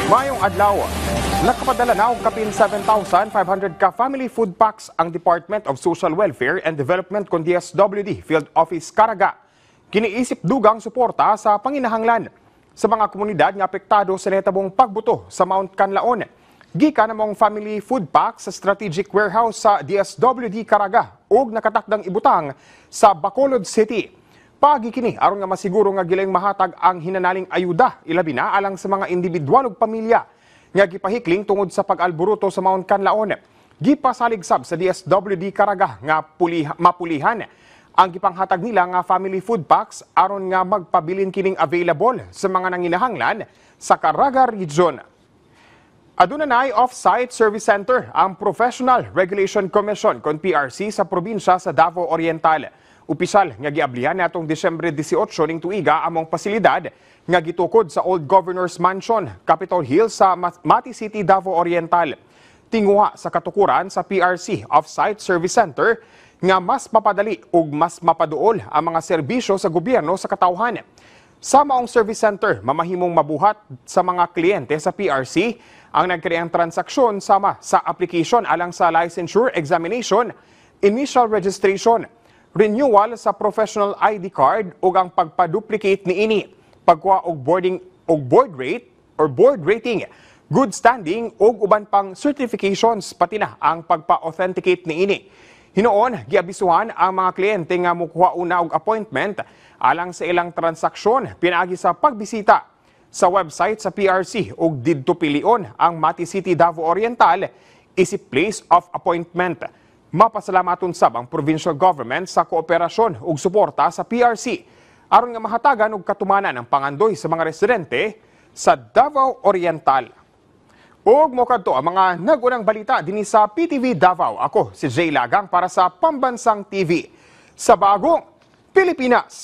Mayong adlaw, nakapadala na og kapin 7,500 ka family food packs ang Department of Social Welfare and Development kon DSWD Field Office Caraga. Kiniisip dugang suporta sa panginahanglan sa mga komunidad nga apektado sa nahitabong pagbuto sa Mount Canlaon. Gikan namong family food pack sa strategic warehouse sa DSWD Caraga ug nakatakdang ibutang sa Bacolod City. Pagi kini aron nga masiguro nga gilayng mahatag ang hinanaling ayuda ilabi na alang sa mga individual ug pamilya nga gipahikling tungod sa pag-alburuto sa Mount Canlaon. Gipasalig sab sa DSWD Caraga nga mapulihan ang gipanghatag nila nga family food packs aron nga magpabilin kining available sa mga nanginahanglan sa Caraga Region. Aduna nay off-site service center ang Professional Regulation Commission kon PRC sa probinsya sa Davao Oriental. Opisyal nga giablihan natong Disyembre 18 ning tuiga among pasilidad nga gitukod sa Old Governor's Mansion, Capitol Hill sa Mati City, Davao Oriental. Tinguha sa katukuran sa PRC Off-Site Service Center nga mas mapadali ug mas mapaduol ang mga serbisyo sa gobyerno sa katawhan. Sa maong service center, mamahimong mabuhat sa mga kliyente sa PRC ang nagkariang transaksyon sama sa application alang sa licensure examination, initial registration, renewal sa professional ID card ug ang pagpaduplicate niini, pagkuha og board rating, good standing ug uban pang certifications pati na ang pagpa-authenticate niini. Hinoon giabisuhan ang mga kliyente nga mokuha una og appointment alang sa ilang transaksyon pinaagi sa pagbisita sa website sa PRC ug didto pilion ang Mati City, Davao Oriental isip place of appointment. Mapasalamaton sab ang provincial government sa kooperasyon ug suporta sa PRC aron nga mahatagan og katumanan ang pangandoy sa mga residente sa Davao Oriental. Ug mokadto ang mga nagunang balita dinhi sa PTV Davao. Ako si Jay Lagang para sa Pambansang TV sa Bagong Pilipinas.